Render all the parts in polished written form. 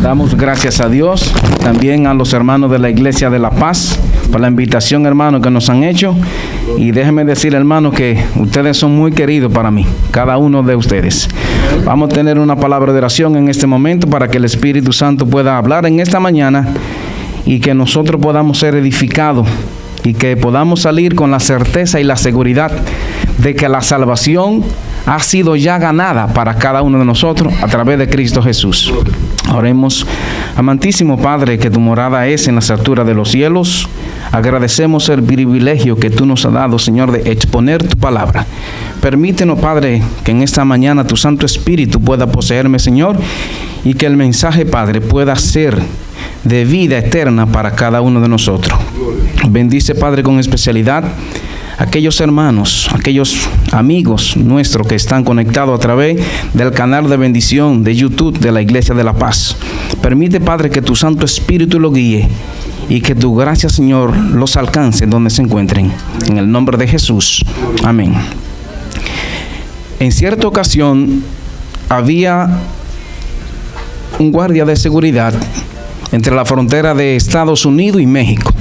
Damos gracias a Dios, también a los hermanos de la Iglesia de La Paz, por la invitación, hermano, que nos han hecho. Y déjenme decir, hermano, que ustedes son muy queridos para mí, cada uno de ustedes. Vamos a tener una palabra de oración en este momento para que el Espíritu Santo pueda hablar en esta mañana y que nosotros podamos ser edificados y que podamos salir con la certeza y la seguridad de que la salvación ha sido ya ganada para cada uno de nosotros a través de Cristo Jesús. Oremos. Amantísimo Padre, que tu morada es en las alturas de los cielos, agradecemos el privilegio que tú nos has dado, Señor, de exponer tu palabra. Permítenos, Padre, que en esta mañana tu Santo Espíritu pueda poseerme, Señor, y que el mensaje, Padre, pueda ser de vida eterna para cada uno de nosotros. Bendice, Padre, con especialidad aquellos hermanos, aquellos amigos nuestros que están conectados a través del canal de bendición de YouTube de la Iglesia de La Paz. Permite, Padre, que tu Santo Espíritu lo guíe y que tu gracia, Señor, los alcance donde se encuentren. En el nombre de Jesús. Amén. En cierta ocasión había un guardia de seguridad entre la frontera de Estados Unidos y México.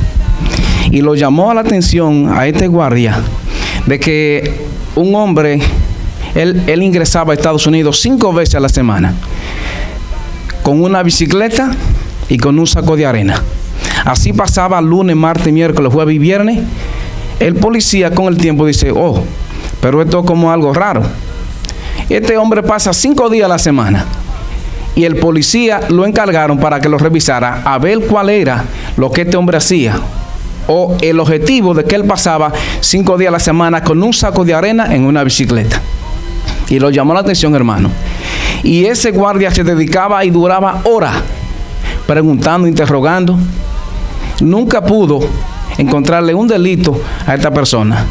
Y lo llamó a la atención a este guardia de que un hombre, él ingresaba a Estados Unidos 5 veces a la semana con una bicicleta y con un saco de arena. Así pasaba lunes, martes, miércoles, jueves y viernes. El policía con el tiempo dice, oh, pero esto es como algo raro. Este hombre pasa 5 días a la semana. Y el policía lo encargaron para que lo revisara a ver cuál era lo que este hombre hacía, o el objetivo de que él pasaba 5 días a la semana con un saco de arena en una bicicleta. Y lo llamó la atención, hermano. Y ese guardia se dedicaba y duraba horas preguntando, interrogando. Nunca pudo encontrarle un delito a esta persona.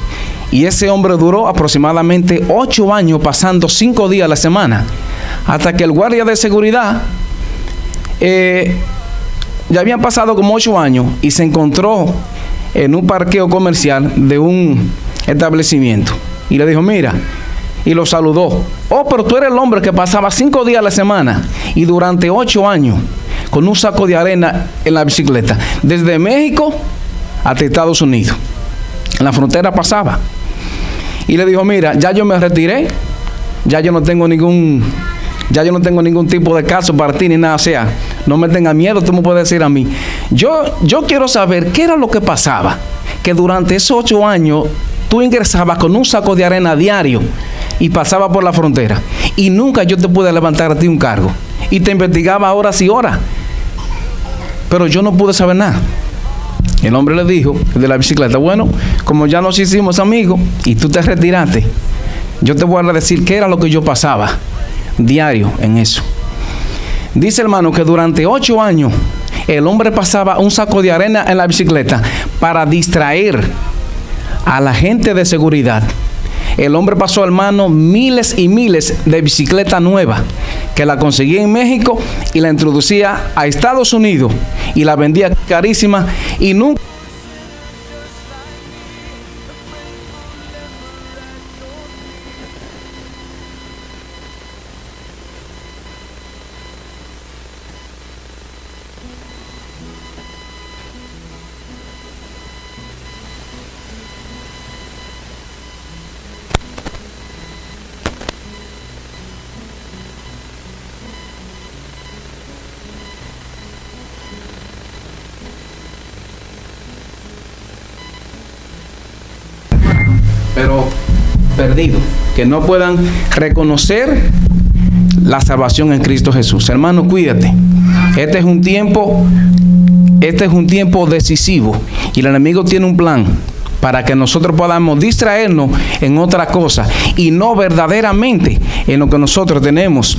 Y ese hombre duró aproximadamente 8 años pasando 5 días a la semana, hasta que el guardia de seguridad ya habían pasado como 8 años y se encontró en un parqueo comercial de un establecimiento y le dijo, mira, y lo saludó. Oh, pero tú eres el hombre que pasaba 5 días a la semana y durante 8 años con un saco de arena en la bicicleta, desde México hasta Estados Unidos. En la frontera pasaba. Y le dijo, mira, ya yo me retiré, ya yo no tengo ningún tipo de caso para ti ni nada. O sea, no me tengas miedo, tú me puedes decir a mí. Yo quiero saber qué era lo que pasaba, que durante esos 8 años tú ingresabas con un saco de arena diario y pasabas por la frontera y nunca yo te pude levantar a ti un cargo y te investigaba horas y horas, pero yo no pude saber nada. El hombre le dijo, de la bicicleta, bueno, como ya nos hicimos amigos y tú te retiraste, yo te voy a decir qué era lo que yo pasaba diario en eso. Dice, hermano, que durante 8 años el hombre pasaba un saco de arena en la bicicleta para distraer a la gente de seguridad. El hombre pasó, hermano, miles y miles de bicicletas nuevas que la conseguía en México y la introducía a Estados Unidos y la vendía carísima y nunca. Pero perdidos, que no puedan reconocer la salvación en Cristo Jesús. Hermano, cuídate. Este es un tiempo decisivo y el enemigo tiene un plan para que nosotros podamos distraernos en otra cosa y no verdaderamente en lo que nosotros tenemos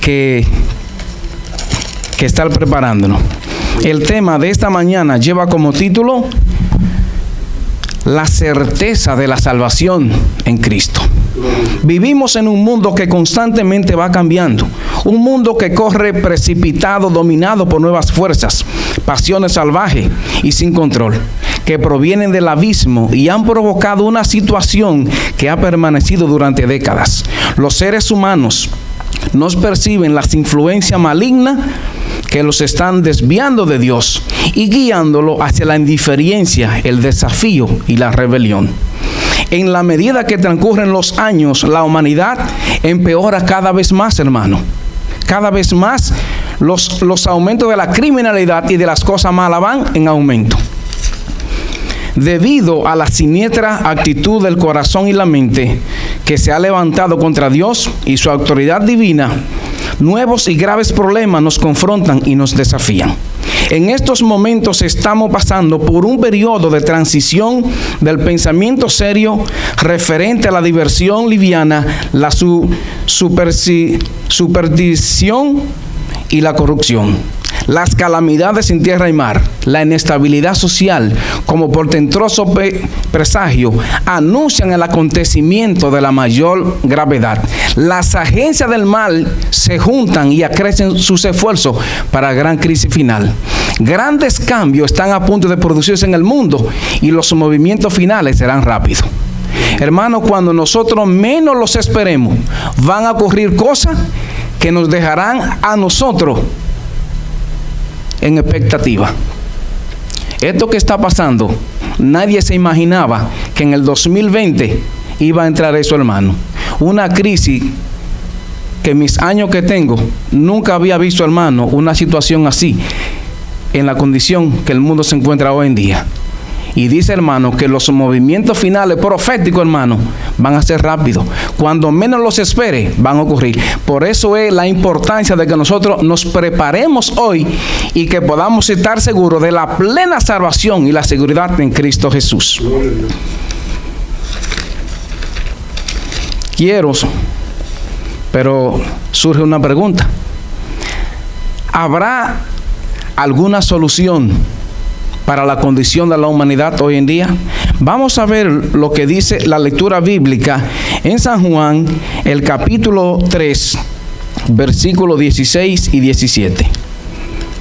que estar preparándonos. El tema de esta mañana lleva como título la certeza de la salvación en Cristo. Vivimos en un mundo que constantemente va cambiando, un mundo que corre precipitado, dominado por nuevas fuerzas, pasiones salvajes y sin control, que provienen del abismo y han provocado una situación que ha permanecido durante décadas. Los seres humanos no perciben las influencias malignas que los están desviando de Dios y guiándolo hacia la indiferencia, el desafío y la rebelión. En la medida que transcurren los años, la humanidad empeora cada vez más, hermano. Cada vez más los aumentos de la criminalidad y de las cosas malas van en aumento. Debido a la siniestra actitud del corazón y la mente que se ha levantado contra Dios y su autoridad divina, nuevos y graves problemas nos confrontan y nos desafían. En estos momentos estamos pasando por un periodo de transición del pensamiento serio referente a la diversión liviana, la superstición y la corrupción. Las calamidades en tierra y mar, la inestabilidad social como portentoso presagio anuncian el acontecimiento de la mayor gravedad. Las agencias del mal se juntan y acrecen sus esfuerzos para la gran crisis final. Grandes cambios están a punto de producirse en el mundo y los movimientos finales serán rápidos. Hermanos, cuando nosotros menos los esperemos, van a ocurrir cosas que nos dejarán a nosotros en expectativa. Esto que está pasando, nadie se imaginaba que en el 2020 iba a entrar eso, hermano. Una crisis que en mis años que tengo, nunca había visto, hermano, una situación así en la condición que el mundo se encuentra hoy en día. Y dice, hermano, que los movimientos finales proféticos, hermano, van a ser rápidos. Cuando menos los espere, van a ocurrir. Por eso es la importancia de que nosotros nos preparemos hoy y que podamos estar seguros de la plena salvación y la seguridad en Cristo Jesús. Pero surge una pregunta. ¿Habrá alguna solución para la condición de la humanidad hoy en día? Vamos a ver lo que dice la lectura bíblica en San Juan, el capítulo 3, versículos 16 y 17.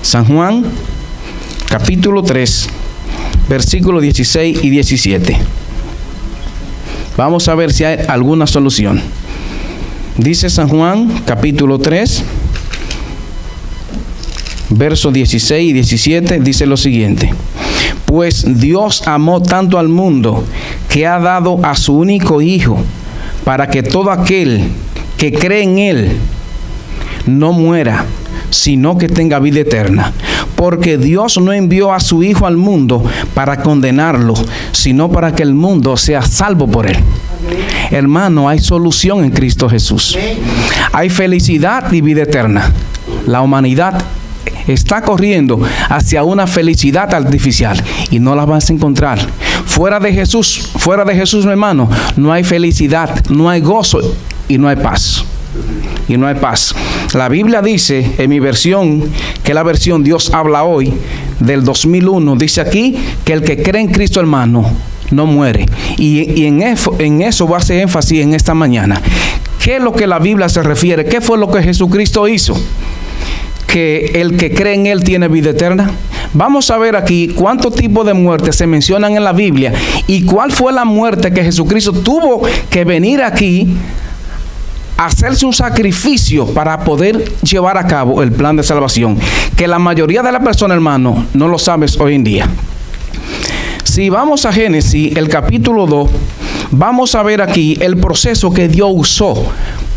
San Juan, capítulo 3, versículos 16 y 17. Vamos a ver si hay alguna solución. Dice San Juan, capítulo 3, versos 16 y 17, dice lo siguiente: pues Dios amó tanto al mundo que ha dado a su único Hijo, para que todo aquel que cree en Él no muera, sino que tenga vida eterna. Porque Dios no envió a su Hijo al mundo para condenarlo, sino para que el mundo sea salvo por Él. Hermano, hay solución en Cristo Jesús. Hay felicidad y vida eterna. La humanidad está corriendo hacia una felicidad artificial y no la vas a encontrar. Fuera de Jesús, mi hermano, no hay felicidad, no hay gozo y no hay paz. Y no hay paz. La Biblia dice, en mi versión, que es la versión Dios habla hoy, del 2001, dice aquí que el que cree en Cristo, hermano, no muere. Y en eso va a hacer énfasis en esta mañana. ¿Qué es lo que la Biblia se refiere? ¿Qué fue lo que Jesucristo hizo? Que el que cree en Él tiene vida eterna. Vamos a ver aquí cuántos tipos de muertes se mencionan en la Biblia y cuál fue la muerte que Jesucristo tuvo que venir aquí a hacerse un sacrificio para poder llevar a cabo el plan de salvación, que la mayoría de las personas, hermano, no lo sabes hoy en día. Si vamos a Génesis, el capítulo 2, vamos a ver aquí el proceso que Dios usó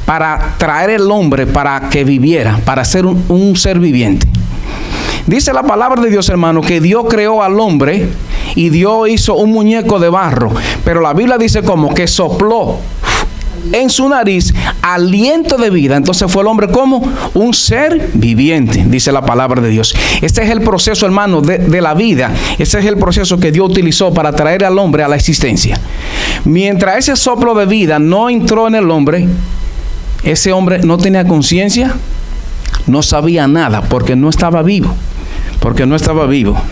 para traer el hombre para que viviera, para ser un ser viviente. Dice la palabra de Dios, hermano, que Dios creó al hombre y Dios hizo un muñeco de barro. Pero la Biblia dice como que sopló en su nariz aliento de vida. Entonces fue el hombre como un ser viviente, dice la palabra de Dios. Este es el proceso, hermano, de la vida. Ese es el proceso que Dios utilizó para traer al hombre a la existencia. Mientras ese soplo de vida no entró en el hombre, ese hombre no tenía conciencia, no sabía nada, porque no estaba vivo.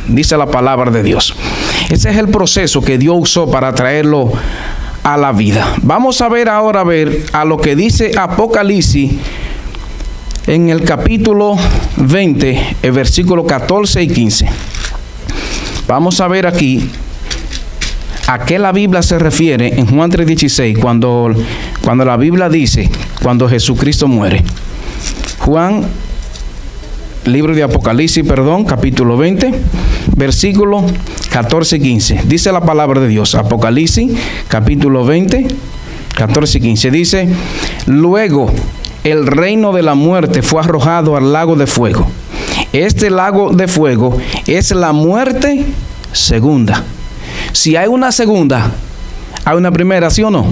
Dice la palabra de Dios. Ese es el proceso que Dios usó para traerlo a la vida. Vamos a ver ahora a lo que dice Apocalipsis en el capítulo 20, el versículo 14 y 15. Vamos a ver aquí a qué la Biblia se refiere en Juan 3:16, cuando la Biblia dice, cuando Jesucristo muere. Libro de Apocalipsis, capítulo 20, versículo 14 y 15. Dice la palabra de Dios, Apocalipsis, capítulo 20, 14 y 15. Dice: luego el reino de la muerte fue arrojado al lago de fuego. Este lago de fuego es la muerte segunda. Si hay una segunda, hay una primera, ¿sí o no?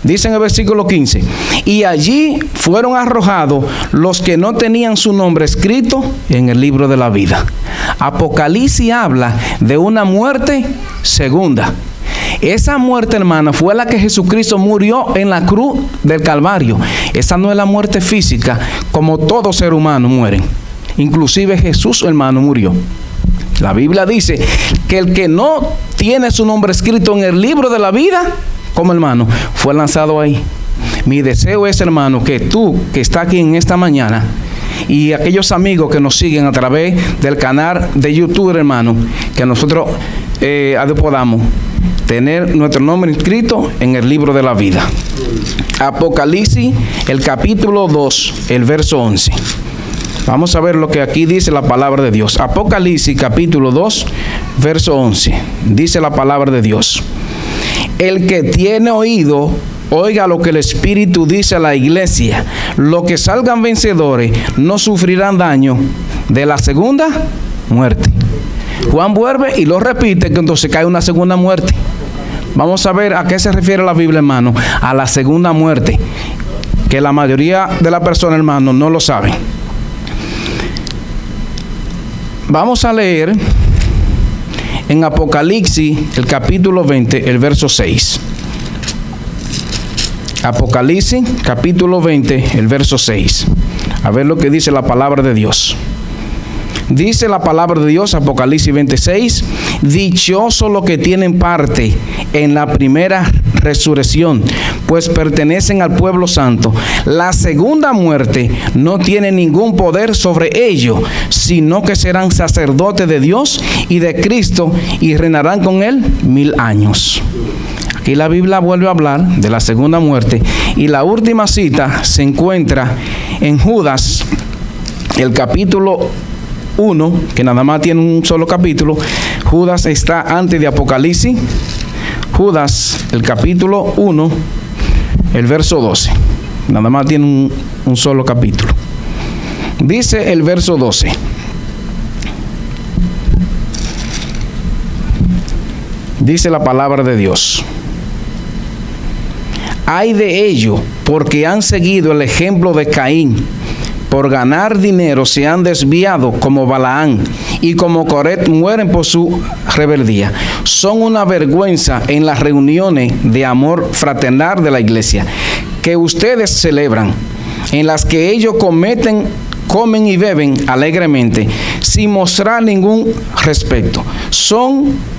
Dice en el versículo 15: y allí fueron arrojados los que no tenían su nombre escrito en el libro de la vida. Apocalipsis habla de una muerte segunda. Esa muerte, hermano, fue la que Jesucristo murió en la cruz del Calvario. Esa no es la muerte física, como todo ser humano muere. Inclusive Jesús, hermano, murió. La Biblia dice que el que no tiene su nombre escrito en el libro de la vida, como hermano, fue lanzado ahí. Mi deseo es, hermano, que tú que estás aquí en esta mañana y aquellos amigos que nos siguen a través del canal de YouTube, hermano, que nosotros podamos tener nuestro nombre inscrito en el libro de la vida. Apocalipsis, el capítulo 2, el verso 11. Vamos a ver lo que aquí dice la palabra de Dios. Apocalipsis, capítulo 2, verso 11. Dice la palabra de Dios: el que tiene oído, oiga lo que el Espíritu dice a la iglesia. Los que salgan vencedores no sufrirán daño de la segunda muerte. Juan vuelve y lo repite, que entonces cae una segunda muerte. Vamos a ver a qué se refiere la Biblia, hermano. A la segunda muerte, que la mayoría de las personas, hermano, no lo saben. Vamos a leer en Apocalipsis, el capítulo 20, el verso 6. Apocalipsis, capítulo 20, el verso 6. A ver lo que dice la palabra de Dios. Dice la palabra de Dios, Apocalipsis 26: dichosos los que tienen parte en la primera resurrección, pues pertenecen al pueblo santo. La segunda muerte no tiene ningún poder sobre ellos, sino que serán sacerdotes de Dios y de Cristo y reinarán con él 1000 años. Aquí la Biblia vuelve a hablar de la segunda muerte, y la última cita se encuentra en Judas, el capítulo 1, que nada más tiene un solo capítulo. Judas está antes de Apocalipsis. Judas, el capítulo 1, el verso 12. Nada más tiene un solo capítulo. Dice el verso 12: dice la palabra de Dios: ay de ellos, porque han seguido el ejemplo de Caín. Por ganar dinero se han desviado como Balaán, y como Coret mueren por su rebeldía. Son una vergüenza en las reuniones de amor fraternal de la iglesia que ustedes celebran, en las que ellos comen y beben alegremente, sin mostrar ningún respeto. Son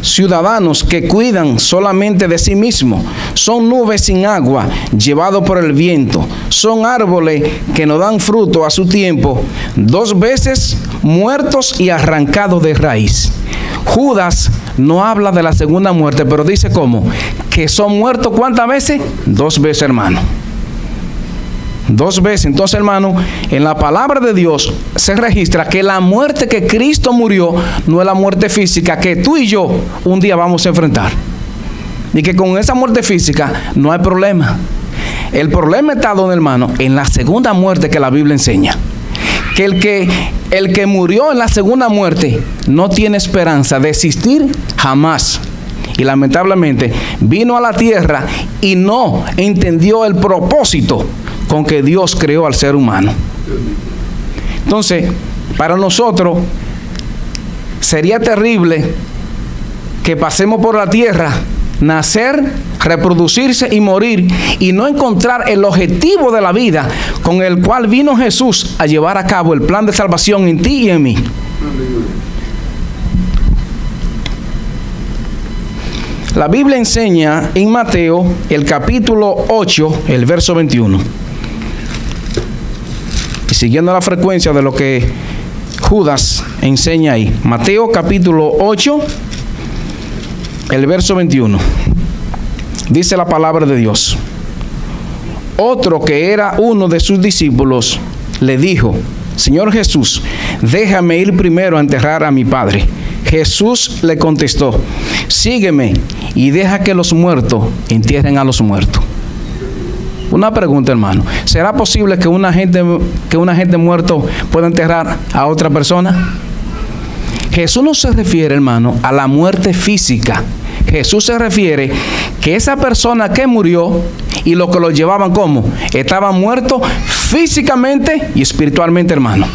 ciudadanos que cuidan solamente de sí mismos. Son nubes sin agua, llevados por el viento. Son árboles que no dan fruto a su tiempo, 2 veces muertos y arrancados de raíz. Judas no habla de la segunda muerte, pero dice ¿cómo? Que son muertos ¿cuántas veces? 2 veces, hermano. 2 veces. Entonces, hermano, en la palabra de Dios se registra que la muerte que Cristo murió no es la muerte física que tú y yo un día vamos a enfrentar. Y que con esa muerte física no hay problema. El problema está, don hermano, en la segunda muerte que la Biblia enseña. Que el que murió en la segunda muerte no tiene esperanza de existir jamás. Y lamentablemente vino a la tierra y no entendió el propósito con que Dios creó al ser humano. Entonces, para nosotros sería terrible que pasemos por la tierra, nacer, reproducirse y morir, y no encontrar el objetivo de la vida con el cual vino Jesús a llevar a cabo el plan de salvación en ti y en mí. La Biblia enseña en Mateo, el capítulo 8, el verso 21. Y siguiendo la frecuencia de lo que Judas enseña ahí. Mateo capítulo 8, el verso 21. Dice la palabra de Dios: otro que era uno de sus discípulos le dijo: Señor Jesús, déjame ir primero a enterrar a mi padre. Jesús le contestó: sígueme y deja que los muertos entierren a los muertos. Una pregunta, hermano: ¿será posible que un agente muerto pueda enterrar a otra persona? Jesús no se refiere, hermano, a la muerte física. Jesús se refiere que esa persona que murió y lo que lo llevaban, ¿cómo? Estaba muerto físicamente y espiritualmente, hermano.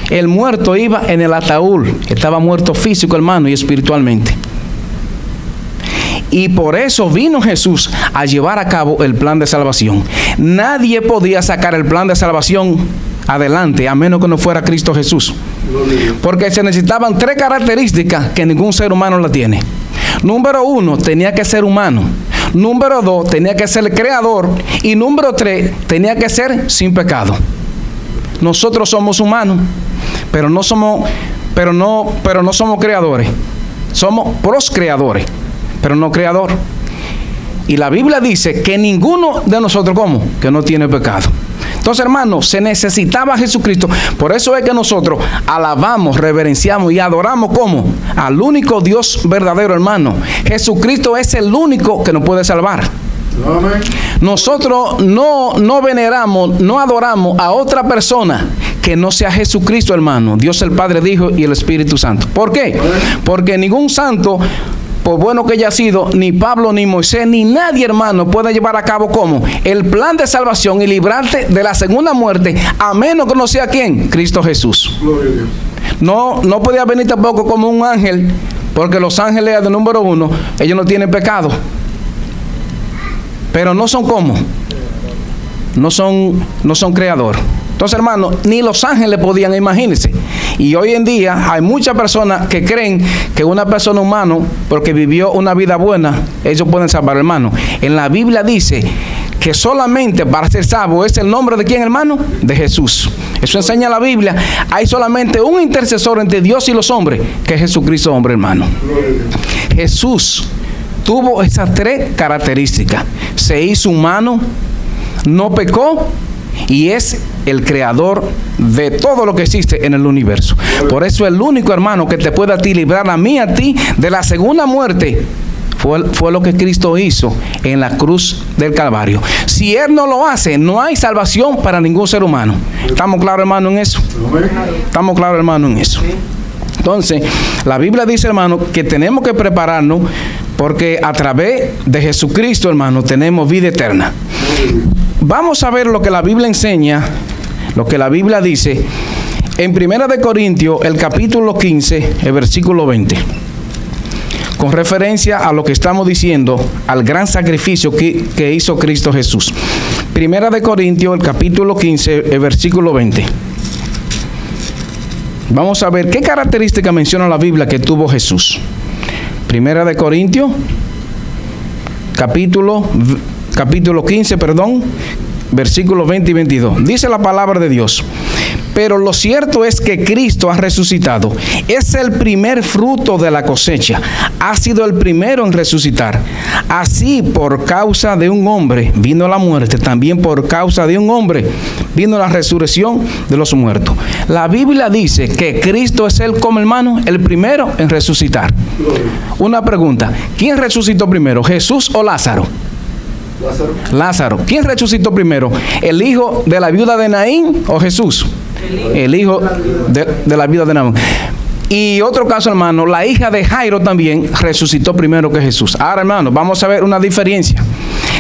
El muerto iba en el ataúd, estaba muerto físico, hermano, y espiritualmente. Y por eso vino Jesús a llevar a cabo el plan de salvación. Nadie podía sacar el plan de salvación adelante a menos que no fuera Cristo Jesús. Porque se necesitaban 3 características que ningún ser humano la tiene. Número 1, tenía que ser humano. Número 2, tenía que ser creador. Y número 3, tenía que ser sin pecado. Nosotros somos humanos, pero no somos creadores. Somos proscreadores, pero no creador. Y la Biblia dice que ninguno de nosotros, ¿cómo? Que no tiene pecado. Entonces, hermanos, se necesitaba a Jesucristo. Por eso es que nosotros alabamos, reverenciamos y adoramos, ¿cómo? Al único Dios verdadero, hermano. Jesucristo es el único que nos puede salvar. Amén. Nosotros no veneramos, no adoramos a otra persona que no sea Jesucristo, hermano. Dios el Padre, el Hijo y el Espíritu Santo. ¿Por qué? Porque ningún santo, por bueno que haya sido, ni Pablo, ni Moisés, ni nadie, hermano, puede llevar a cabo como el plan de salvación y librarte de la segunda muerte, a menos que no sea ¿quién? Cristo Jesús. No podía venir tampoco como un ángel, porque los ángeles de número 1, ellos no tienen pecado. Pero no son como, no son creador. Entonces, hermano, ni los ángeles podían, imagínense. Y hoy en día hay muchas personas que creen que una persona humana, porque vivió una vida buena, ellos pueden salvar, hermano. En la Biblia dice que solamente para ser salvo es el nombre de ¿quién, hermano? De Jesús. Eso enseña la Biblia. Hay solamente un intercesor entre Dios y los hombres, que es Jesucristo, hombre, hermano. Jesús tuvo esas 3 características. Se hizo humano, no pecó y es el creador de todo lo que existe en el universo. Por eso el único, hermano, que te puede a ti librar a mí, a ti, de la segunda muerte fue lo que Cristo hizo en la cruz del Calvario. Si Él no lo hace, no hay salvación para ningún ser humano. ¿Estamos claros, hermano, en eso? ¿Estamos claros, hermano, en eso? Entonces, la Biblia dice, hermano, que tenemos que prepararnos porque a través de Jesucristo, hermano, tenemos vida eterna. Vamos a ver lo que la Biblia enseña, lo que la Biblia dice en 1 de Corintios, el capítulo 15, el versículo 20. Con referencia a lo que estamos diciendo, al gran sacrificio que hizo Cristo Jesús. 1 de Corintios, el capítulo 15, el versículo 20. Vamos a ver qué característica menciona la Biblia que tuvo Jesús. 1 de Corintios, capítulo 15, versículos 20 y 22. Dice la palabra de Dios: pero lo cierto es que Cristo ha resucitado. Es el primer fruto de la cosecha. Ha sido el primero en resucitar. Así, por causa de un hombre vino la muerte, también por causa de un hombre vino la resurrección de los muertos. La Biblia dice que Cristo es como, hermano, el primero en resucitar. Una pregunta: ¿quién resucitó primero, Jesús o Lázaro? Lázaro. ¿Quién resucitó primero? ¿El hijo de la viuda de Naín o Jesús? El hijo de la viuda de Naín. Y otro caso, hermano, la hija de Jairo también resucitó primero que Jesús. Ahora, hermano, vamos a ver una diferencia.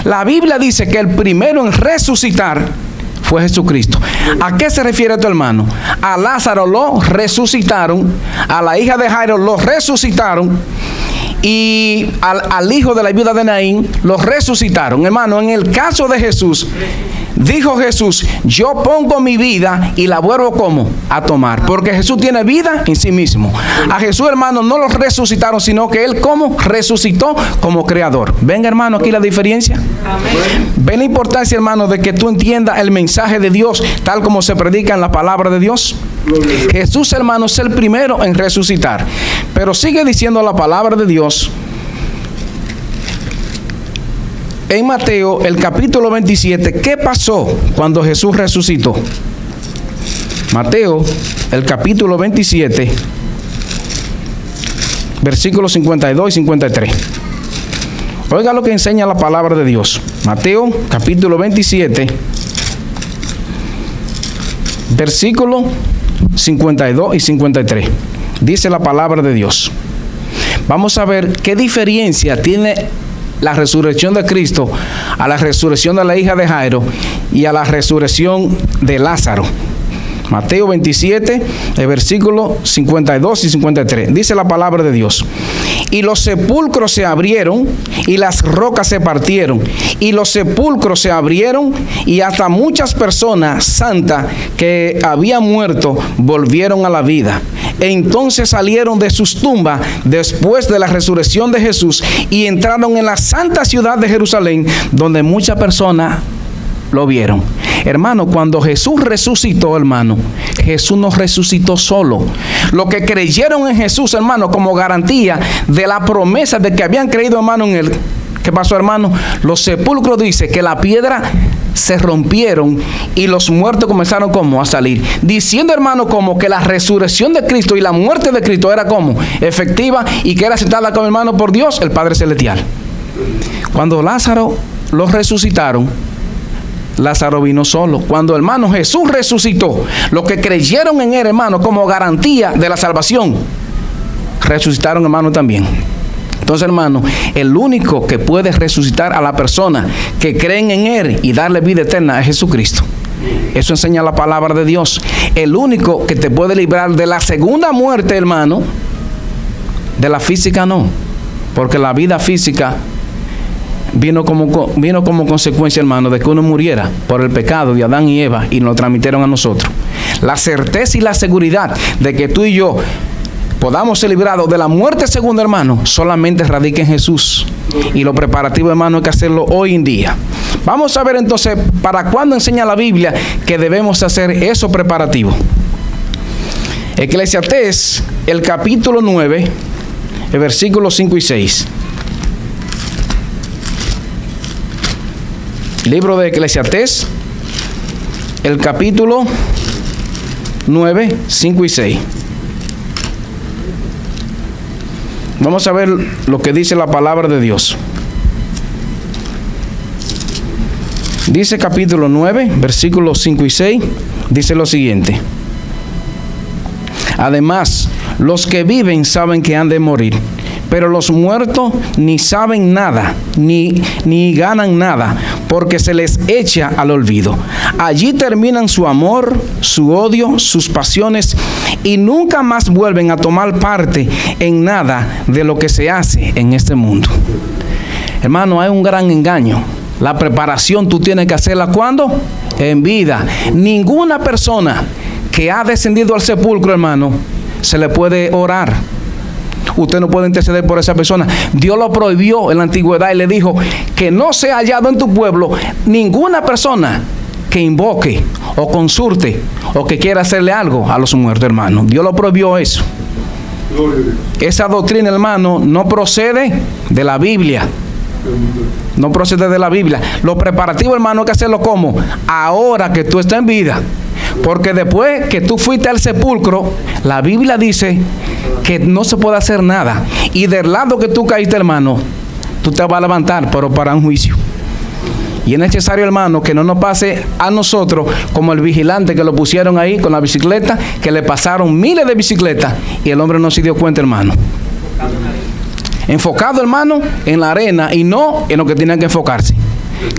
La Biblia dice que el primero en resucitar fue Jesucristo. ¿A qué se refiere esto, hermano? A Lázaro lo resucitaron, a la hija de Jairo lo resucitaron, y al hijo de la viuda de Naín los resucitaron. Hermano, en el caso de Jesús, dijo Jesús: yo pongo mi vida y la vuelvo como a tomar, porque Jesús tiene vida en sí mismo. A Jesús, hermano, no lo resucitaron, sino que Él como resucitó como creador. Ven, hermano, aquí la diferencia. Amén. Ven la importancia, hermano, de que tú entiendas el mensaje de Dios tal como se predica en la palabra de Dios. Jesús, hermano, es el primero en resucitar. Pero sigue diciendo la palabra de Dios en Mateo, el capítulo 27, ¿qué pasó cuando Jesús resucitó? Mateo, el capítulo 27, versículos 52 y 53. Oiga lo que enseña la palabra de Dios. Mateo, capítulo 27, versículos 52 y 53. Dice la palabra de Dios. Vamos a ver qué diferencia tiene la resurrección de Cristo a la resurrección de la hija de Jairo y a la resurrección de Lázaro. Mateo 27, el versículo 52 y 53. Dice la palabra de Dios. Y los sepulcros se abrieron y las rocas se partieron. Y los sepulcros se abrieron y hasta muchas personas santas que habían muerto volvieron a la vida. Entonces salieron de sus tumbas después de la resurrección de Jesús y entraron en la santa ciudad de Jerusalén, donde muchas personas lo vieron. Hermano, cuando Jesús resucitó, hermano, Jesús no resucitó solo. Los que creyeron en Jesús, hermano, como garantía de la promesa de que habían creído, hermano, en él. ¿Qué pasó, hermano? Los sepulcros dice que la piedra se rompieron y los muertos comenzaron como a salir, diciendo, hermano, como que la resurrección de Cristo y la muerte de Cristo era como efectiva y que era aceptada como, hermano, por Dios el Padre Celestial. Cuando Lázaro los resucitaron, Lázaro vino solo. Cuando, hermano, Jesús resucitó, los que creyeron en él, hermano, como garantía de la salvación, resucitaron, hermano, también. Entonces, hermano, el único que puede resucitar a la persona que creen en él y darle vida eterna es Jesucristo. Eso enseña la palabra de Dios. El único que te puede librar de la segunda muerte, hermano, de la física no, porque la vida física vino como consecuencia, hermano, de que uno muriera por el pecado de Adán y Eva y nos transmitieron a nosotros. La certeza y la seguridad de que tú y yo podamos ser librados de la muerte segunda, hermano, solamente radica en Jesús. Y lo preparativo, hermano, hay que hacerlo hoy en día. Vamos a ver entonces para cuándo enseña la Biblia que debemos hacer eso preparativo. Eclesiastés, el capítulo 9, el versículo 5 y 6. Libro de Eclesiastés, el capítulo 9, 5 y 6. Vamos a ver lo que dice la palabra de Dios. Dice capítulo 9, versículos 5 y 6, dice lo siguiente. Además, los que viven saben que han de morir, pero los muertos ni saben nada, ni ganan nada, porque se les echa al olvido. Allí terminan su amor, su odio, sus pasiones, y nunca más vuelven a tomar parte en nada de lo que se hace en este mundo. Hermano, hay un gran engaño. La preparación tú tienes que hacerla ¿cuándo? En vida. Ninguna persona que ha descendido al sepulcro, hermano, se le puede orar. Usted no puede interceder por esa persona. Dios lo prohibió en la antigüedad y le dijo que no sea hallado en tu pueblo ninguna persona que invoque o consulte o que quiera hacerle algo a los muertos, hermano. Dios lo prohibió eso. Esa doctrina, hermano, no procede de la Biblia. No procede de la Biblia. Lo preparativo, hermano, hay que hacerlo como ahora que tú estás en vida. Porque después que tú fuiste al sepulcro, la Biblia dice que no se puede hacer nada. Y del lado que tú caíste, hermano, tú te vas a levantar, pero para un juicio. Y es necesario, hermano, que no nos pase a nosotros como el vigilante que lo pusieron ahí con la bicicleta, que le pasaron miles de bicicletas y el hombre no se dio cuenta, hermano. Enfocado, hermano, en la arena y no en lo que tiene que enfocarse.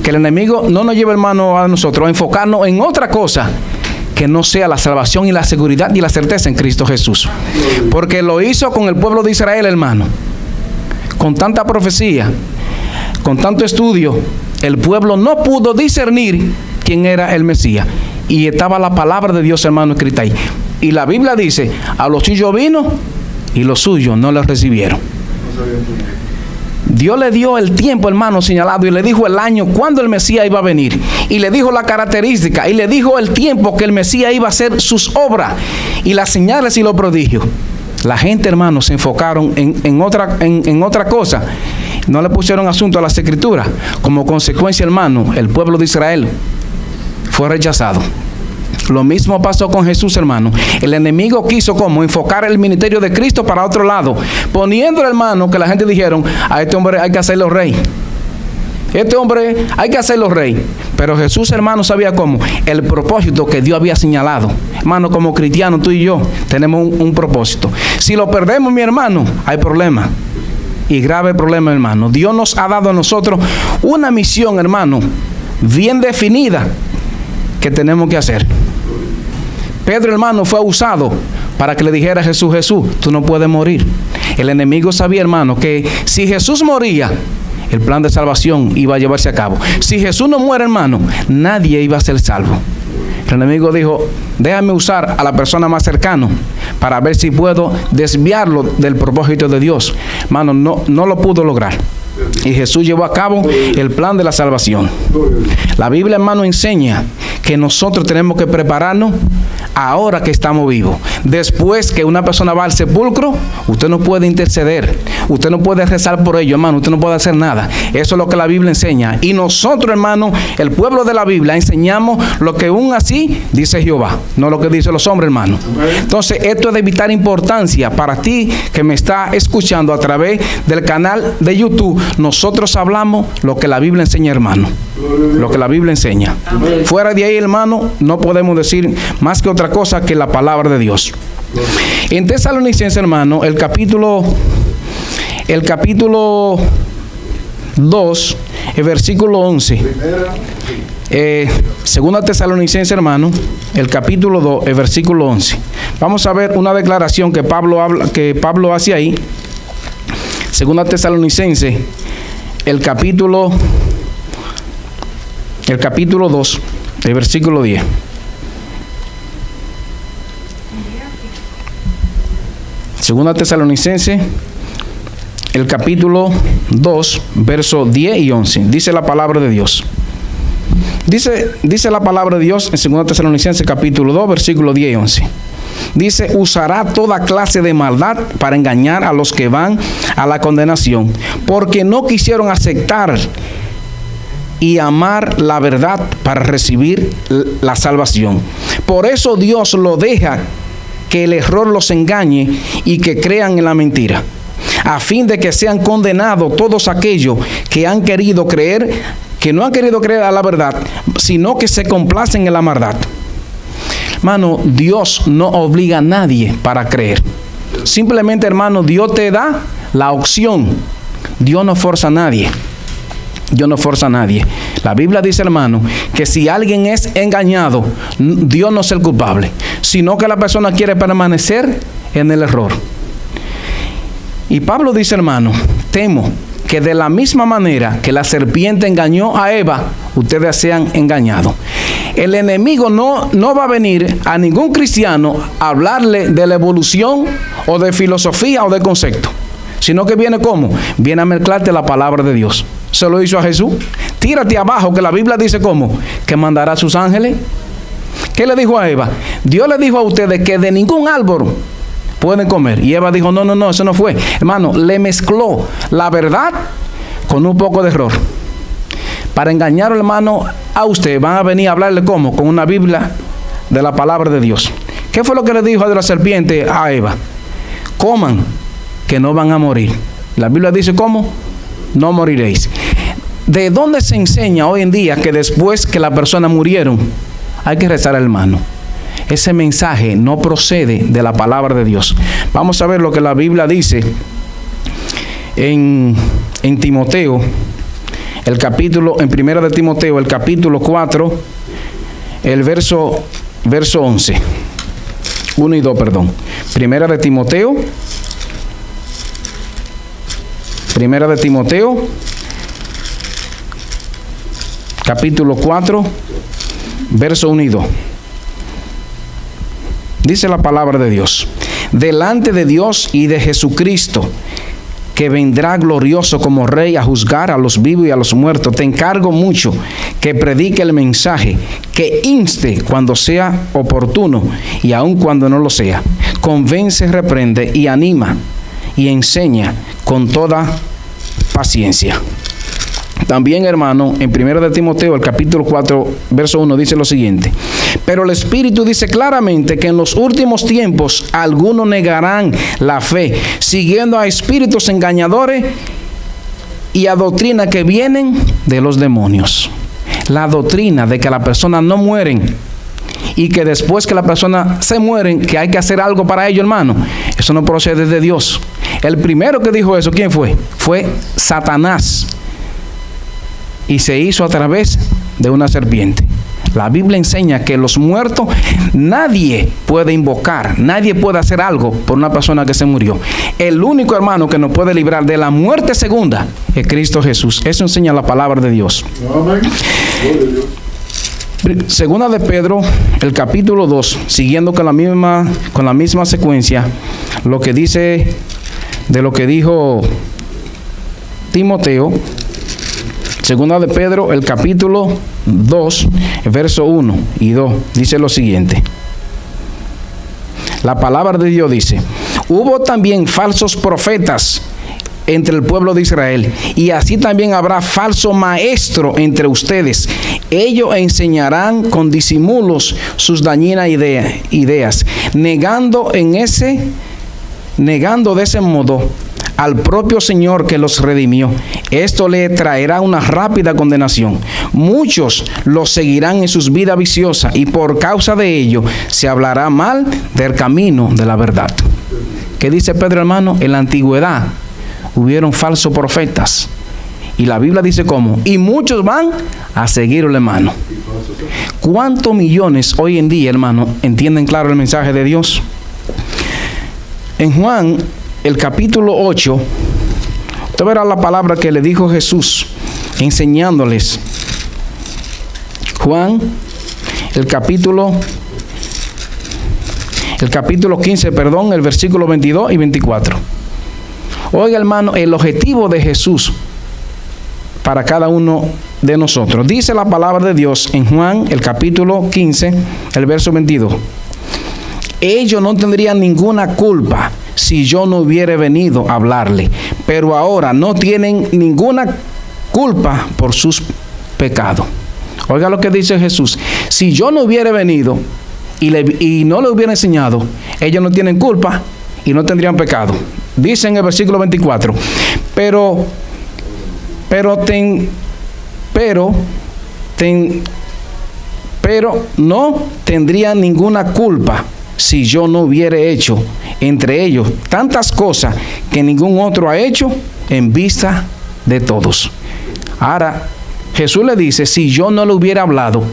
Que el enemigo no nos lleve, hermano, a nosotros a enfocarnos en otra cosa que no sea la salvación y la seguridad y la certeza en Cristo Jesús. Porque lo hizo con el pueblo de Israel, hermano. Con tanta profecía, con tanto estudio, el pueblo no pudo discernir quién era el Mesías. Y estaba la palabra de Dios, hermano, escrita ahí. Y la Biblia dice, a los suyos vino y los suyos no los recibieron. Dios le dio el tiempo, hermano, señalado, y le dijo el año cuando el Mesías iba a venir, y le dijo la característica, y le dijo el tiempo que el Mesías iba a hacer sus obras y las señales y los prodigios. La gente, hermano, se enfocaron en otra cosa no le pusieron asunto a las Escrituras. Como consecuencia, hermano, el pueblo de Israel fue rechazado. Lo mismo pasó con Jesús, hermano. El enemigo quiso como enfocar el ministerio de Cristo para otro lado, poniéndole, hermano, que la gente dijeron: a este hombre hay que hacerlo rey. Este hombre hay que hacerlo rey. Pero Jesús, hermano, sabía cómo el propósito que Dios había señalado. Hermano, como cristianos, tú y yo tenemos un propósito. Si lo perdemos, mi hermano, hay problema. Y grave problema, hermano. Dios nos ha dado a nosotros una misión, hermano, bien definida, que tenemos que hacer. Pedro, hermano, fue usado para que le dijera a Jesús: Jesús, tú no puedes morir. El enemigo sabía, hermano, que si Jesús moría, el plan de salvación iba a llevarse a cabo. Si Jesús no muere, hermano, nadie iba a ser salvo. El enemigo dijo: déjame usar a la persona más cercana para ver si puedo desviarlo del propósito de Dios. Hermano, no lo pudo lograr. Y Jesús llevó a cabo el plan de la salvación. La Biblia, hermano, enseña que nosotros tenemos que prepararnos ahora que estamos vivos. Después que una persona va al sepulcro, usted no puede interceder, usted no puede rezar por ello, hermano, usted no puede hacer nada. Eso es lo que la Biblia enseña. Y nosotros, hermano, el pueblo de la Biblia, enseñamos lo que aún así dice Jehová, no lo que dicen los hombres, hermano. Entonces, esto es de vital importancia para ti que me está escuchando a través del canal de YouTube. Nosotros hablamos lo que la Biblia enseña, hermano. Lo que la Biblia enseña. Fuera de ahí, hermano, no podemos decir más que otra cosa que la palabra de Dios. En Tesalonicenses, hermano, el capítulo 2, el versículo 11. Segunda Tesalonicenses, hermano, el capítulo 2, el versículo 11. Vamos a ver una declaración que Pablo hace ahí. Segunda Tesalonicenses, el capítulo 2, el versículo 10. Segunda Tesalonicenses, el capítulo 2, versos 10 y 11. Dice la palabra de Dios. Dice la palabra de Dios en Segunda Tesalonicenses, capítulo 2, versículos 10 y 11. Dice: usará toda clase de maldad para engañar a los que van a la condenación, porque no quisieron aceptar y amar la verdad para recibir la salvación. Por eso Dios lo deja que el error los engañe y que crean en la mentira, a fin de que sean condenados todos aquellos que han querido creer, que no han querido creer a la verdad, sino que se complacen en la maldad. Hermano, Dios no obliga a nadie para creer. Simplemente, hermano, Dios te da la opción. Dios no forza a nadie. Dios no forza a nadie. La Biblia dice, hermano, que si alguien es engañado, Dios no es el culpable, sino que la persona quiere permanecer en el error. Y Pablo dice, hermano, temo que de la misma manera que la serpiente engañó a Eva, ustedes sean engañados. El enemigo no va a venir a ningún cristiano a hablarle de la evolución o de filosofía o de concepto, sino que viene ¿cómo? Viene a mezclarte la palabra de Dios. Se lo hizo a Jesús. Tírate abajo, que la Biblia dice ¿cómo? Que mandará a sus ángeles. ¿Qué le dijo a Eva? Dios le dijo a ustedes que de ningún árbol pueden comer. Y Eva dijo, no, eso no fue. Hermano, le mezcló la verdad con un poco de error. Para engañar, hermano, a usted van a venir a hablarle ¿cómo? Con una Biblia de la palabra de Dios. ¿Qué fue lo que le dijo de la serpiente a Eva? Coman, que no van a morir. La Biblia dice ¿cómo? No moriréis. ¿De dónde se enseña hoy en día que después que las personas murieron hay que rezar, hermano? Ese mensaje no procede de la palabra de Dios. Vamos a ver lo que la Biblia dice en Timoteo, en primera de Timoteo, el capítulo 4, el verso 11. 1 y 2, perdón. Primera de Timoteo, capítulo 4, verso 1 y 2. Dice la palabra de Dios: delante de Dios y de Jesucristo, que vendrá glorioso como Rey a juzgar a los vivos y a los muertos, te encargo mucho que predique el mensaje, que inste cuando sea oportuno y aun cuando no lo sea. Convence, reprende y anima y enseña con toda paciencia. También, hermano, en 1 de Timoteo, el capítulo 4, verso 1, dice lo siguiente: pero el Espíritu dice claramente que en los últimos tiempos algunos negarán la fe, siguiendo a espíritus engañadores y a doctrinas que vienen de los demonios. La doctrina de que las personas no mueren y que después que las personas se mueren, que hay que hacer algo para ello, hermano, eso no procede de Dios. El primero que dijo eso, ¿quién fue? Fue Satanás. Y se hizo a través de una serpiente. La Biblia enseña que los muertos, nadie puede invocar, nadie puede hacer algo por una persona que se murió. El único, hermano, que nos puede librar de la muerte segunda es Cristo Jesús. Eso enseña la palabra de Dios. Amén. Segunda de Pedro, el capítulo 2, siguiendo con la misma secuencia, lo que dice de lo que dijo Timoteo. Segunda de Pedro, el capítulo 2, verso 1 y 2, dice lo siguiente. La palabra de Dios dice: hubo también falsos profetas entre el pueblo de Israel, y así también habrá falso maestro entre ustedes. Ellos enseñarán con disimulos sus dañinas ideas, negando de ese modo al propio Señor que los redimió. Esto le traerá una rápida condenación. Muchos los seguirán en sus vidas viciosas, y por causa de ello se hablará mal del camino de la verdad. ¿Qué dice Pedro, hermano? En la antigüedad hubieron falsos profetas, y la Biblia dice cómo, y muchos van a seguirlo, hermano. ¿Cuántos millones hoy en día, hermano, entienden claro el mensaje de Dios? En Juan, el capítulo 8, usted verá la palabra que le dijo Jesús enseñándoles. Juan, el capítulo 15, el versículo 22 y 24. Oiga, hermano, el objetivo de Jesús para cada uno de nosotros. Dice la palabra de Dios en Juan, el capítulo 15, el verso 22. Ellos no tendrían ninguna culpa si yo no hubiera venido a hablarle, pero ahora no tienen ninguna culpa por sus pecados. Oiga lo que dice Jesús: si yo no hubiera venido y no le hubiera enseñado, ellos no tienen culpa y no tendrían pecado. Dice en el versículo 24: pero no tendrían ninguna culpa si yo no hubiera hecho entre ellos tantas cosas que ningún otro ha hecho en vista de todos. Ahora, Jesús le dice: si yo no le hubiera hablado,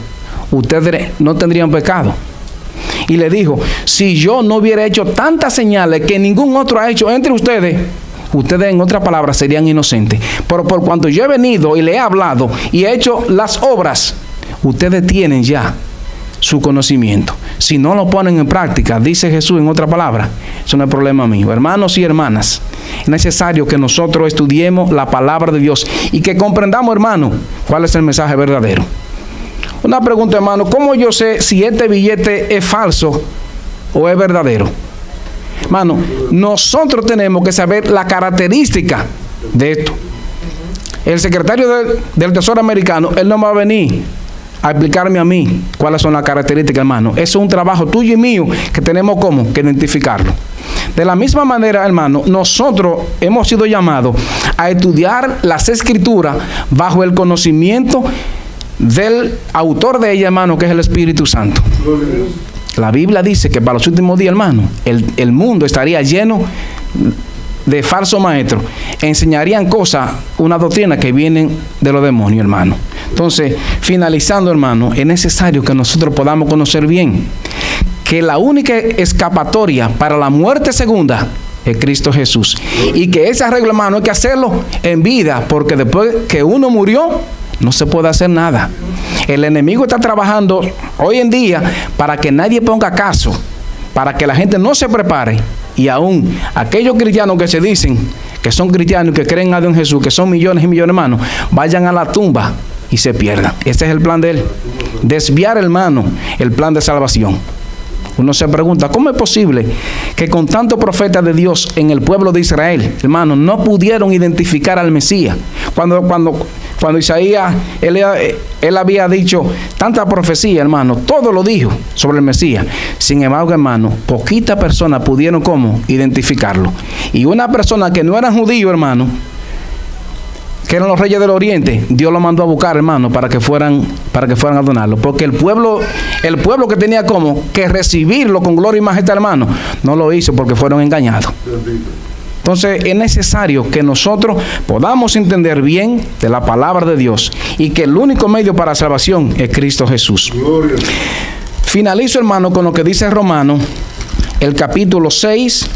ustedes no tendrían pecado. Y le dijo: si yo no hubiera hecho tantas señales que ningún otro ha hecho entre ustedes, ustedes, en otras palabras, serían inocentes. Pero por cuanto yo he venido y le he hablado y he hecho las obras, ustedes tienen ya su conocimiento. Si no lo ponen en práctica, dice Jesús en otra palabra, eso no es problema mío. Hermanos y hermanas, es necesario que nosotros estudiemos la palabra de Dios y que comprendamos, hermano, cuál es el mensaje verdadero. Una pregunta, hermano: ¿cómo yo sé si este billete es falso o es verdadero? Hermano, nosotros tenemos que saber la característica de esto. El secretario del Tesoro americano, él no va a venir a explicarme a mí cuáles son las características, hermano. Eso es un trabajo tuyo y mío que tenemos como que identificarlo. De la misma manera, hermano, nosotros hemos sido llamados a estudiar las Escrituras bajo el conocimiento del autor de ella, hermano, que es el Espíritu Santo. La Biblia dice que para los últimos días, hermano, el mundo estaría lleno de falsos maestros. Enseñarían cosas, una doctrina que vienen de los demonios, hermano. Entonces, finalizando, hermano, es necesario que nosotros podamos conocer bien que la única escapatoria para la muerte segunda es Cristo Jesús. Y que ese arreglo, hermano, hay que hacerlo en vida, porque después que uno murió, no se puede hacer nada. El enemigo está trabajando hoy en día para que nadie ponga caso, para que la gente no se prepare. Y aún aquellos cristianos que se dicen que son cristianos y que creen a Dios en Jesús, que son millones y millones, hermanos, vayan a la tumba y se pierdan. Ese es el plan de él: desviar, hermano, el plan de salvación. Uno se pregunta, ¿cómo es posible que con tantos profetas de Dios en el pueblo de Israel, hermano, no pudieron identificar al Mesías? Cuando Isaías, él había dicho tanta profecía, hermano, todo lo dijo sobre el Mesías. Sin embargo, hermano, poquitas personas pudieron ¿cómo? Identificarlo. Y una persona que no era judío, hermano, que eran los reyes del oriente, Dios lo mandó a buscar, hermano, para que fueran a adorarlo. Porque el pueblo que tenía como que recibirlo con gloria y majestad, hermano, no lo hizo porque fueron engañados. Entonces es necesario que nosotros podamos entender bien de la palabra de Dios y que el único medio para salvación es Cristo Jesús. Gloria. Finalizo, hermano, con lo que dice Romanos, el capítulo 6,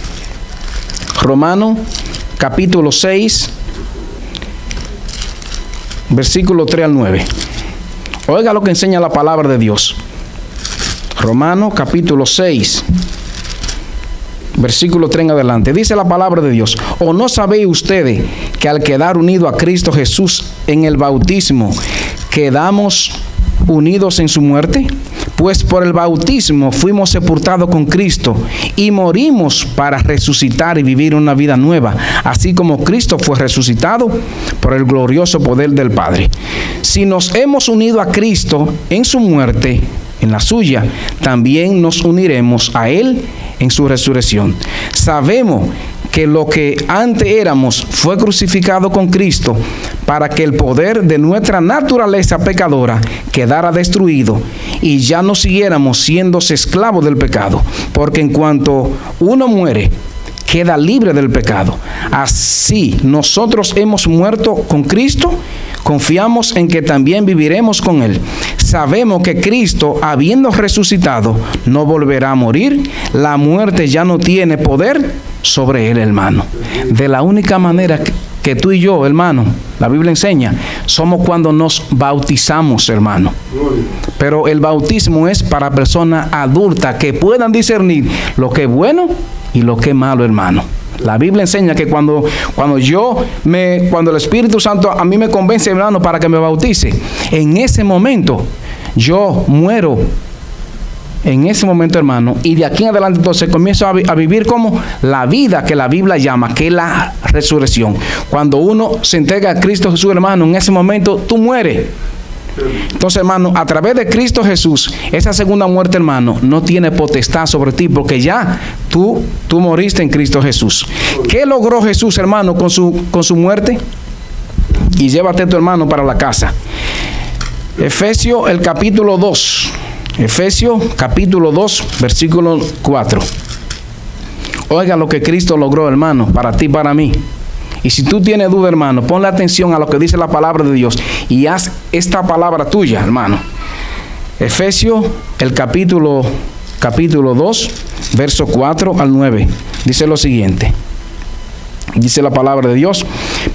Romanos, capítulo 6, versículo 3 al 9. Oiga lo que enseña la palabra de Dios. Romanos capítulo 6, versículo 3 en adelante. Dice la palabra de Dios: ¿O no sabéis ustedes que al quedar unidos a Cristo Jesús en el bautismo, quedamos unidos en su muerte? Pues por el bautismo fuimos sepultados con Cristo y morimos para resucitar y vivir una vida nueva, así como Cristo fue resucitado por el glorioso poder del Padre. Si nos hemos unido a Cristo en su muerte, en la suya, también nos uniremos a Él en su resurrección. Sabemos que lo que antes éramos fue crucificado con Cristo para que el poder de nuestra naturaleza pecadora quedara destruido y ya no siguiéramos siendo esclavos del pecado, porque en cuanto uno muere, queda libre del pecado. Así nosotros hemos muerto con Cristo, confiamos en que también viviremos con Él. Sabemos que Cristo, habiendo resucitado, no volverá a morir. La muerte ya no tiene poder sobre Él, hermano. De la única manera que tú y yo, hermano, la Biblia enseña, somos cuando nos bautizamos, hermano. Pero el bautismo es para personas adultas que puedan discernir lo que es bueno y lo que es malo, hermano. La Biblia enseña que cuando el Espíritu Santo a mí me convence, hermano, para que me bautice, en ese momento yo muero. En ese momento, hermano, y de aquí en adelante entonces comienzo a vivir como la vida que la Biblia llama, que es la resurrección. Cuando uno se entrega a Cristo Jesús, hermano, en ese momento tú mueres. Entonces, hermano, a través de Cristo Jesús, esa segunda muerte, hermano, no tiene potestad sobre ti, porque ya tú moriste en Cristo Jesús. ¿Qué logró Jesús, hermano, con su muerte? Y llévate tu hermano para la casa. Efesios, el capítulo 2. Efesios, capítulo 2, versículo 4. Oiga lo que Cristo logró, hermano, para ti y para mí. Y si tú tienes duda, hermano, ponle atención a lo que dice la palabra de Dios y haz esta palabra tuya, hermano. Efesios, el capítulo 2, verso 4 al 9. Dice lo siguiente. Dice la palabra de Dios: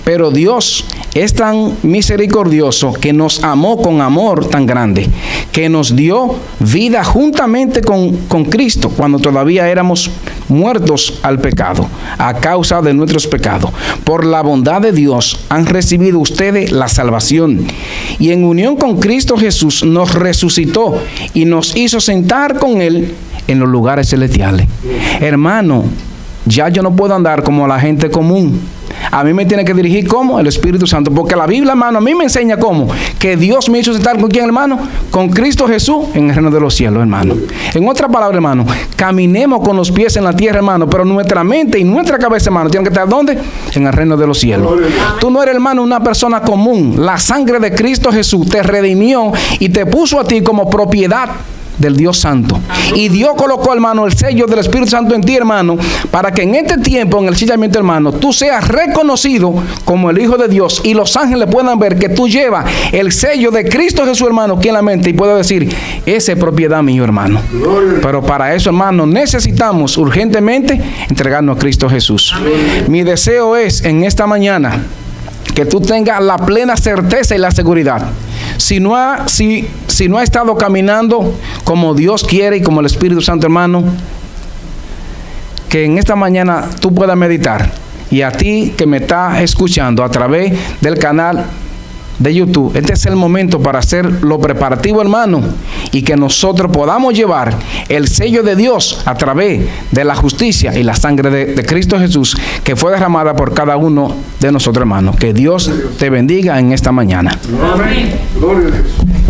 pero Dios es tan misericordioso que nos amó con amor tan grande, que nos dio vida juntamente con Cristo cuando todavía éramos muertos al pecado, a causa de nuestros pecados. Por la bondad de Dios han recibido ustedes la salvación, y en unión con Cristo Jesús nos resucitó y nos hizo sentar con Él en los lugares celestiales. Hermano, ya yo no puedo andar como la gente común. A mí me tiene que dirigir como el Espíritu Santo, porque la Biblia, hermano, a mí me enseña cómo que Dios me hizo sentar con quién, hermano, con Cristo Jesús en el reino de los cielos, hermano. En otra palabra, hermano, caminemos con los pies en la tierra, hermano, pero nuestra mente y nuestra cabeza, hermano, tienen que estar ¿dónde? En el reino de los cielos. Tú no eres, hermano, una persona común. La sangre de Cristo Jesús te redimió y te puso a ti como propiedad del Dios Santo. Y Dios colocó, hermano, el sello del Espíritu Santo en ti, hermano, para que en este tiempo, en el sellamiento, hermano, tú seas reconocido como el Hijo de Dios y los ángeles puedan ver que tú llevas el sello de Cristo Jesús, hermano, aquí en la mente, y puedo decir, esa es propiedad mía, hermano. Pero para eso, hermano, necesitamos urgentemente entregarnos a Cristo Jesús. Mi deseo es en esta mañana que tú tengas la plena certeza y la seguridad. Si no ha estado caminando como Dios quiere y como el Espíritu Santo, hermano, que en esta mañana tú puedas meditar. Y a ti que me estás escuchando a través del canal de YouTube, este es el momento para hacer lo preparativo, hermano, y que nosotros podamos llevar el sello de Dios a través de la justicia y la sangre de Cristo Jesús que fue derramada por cada uno de nosotros, hermanos. Que Dios te bendiga en esta mañana. Amén. Gloria a Dios.